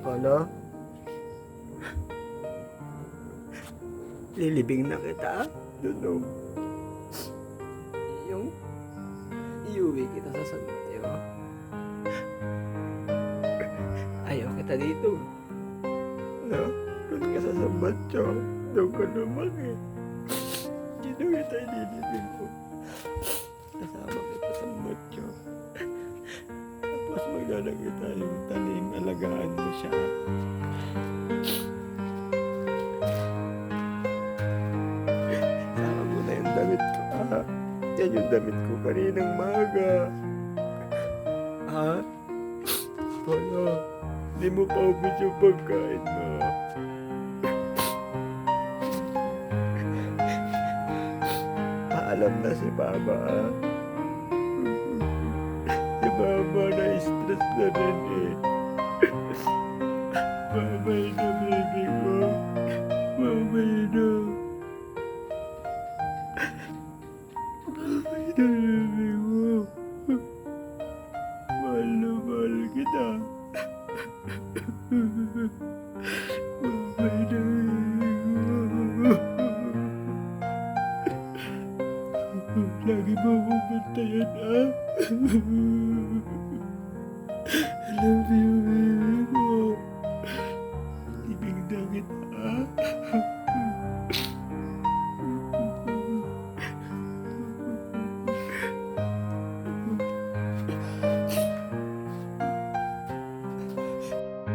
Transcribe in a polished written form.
Polo, lilibing na kita. Dudong. Yung iuwi kita sa San Mateo. Ayaw kita dito. No? Doon ka sa San Mateo. Doon ka lumaki. Dito kita ililibing ko. Kasama kita sa San Mateo. Tapos maglalagay tayong tanim. Alagaan mo siya. Saka mo na yung damit ko. Yan yung damit ko kaninang maga. Polo, di mo pa ubus yung pagkain mo. Paalam na si Mama. Si Mama na-stress na rin eh. Mamay na, baby ko. Mamay na. Mamay na, baby ko. Mahal na mahal kita. Mamay na, baby ko. Lagi mo akong bantayan, I love you, baby ko. Ibig na kita,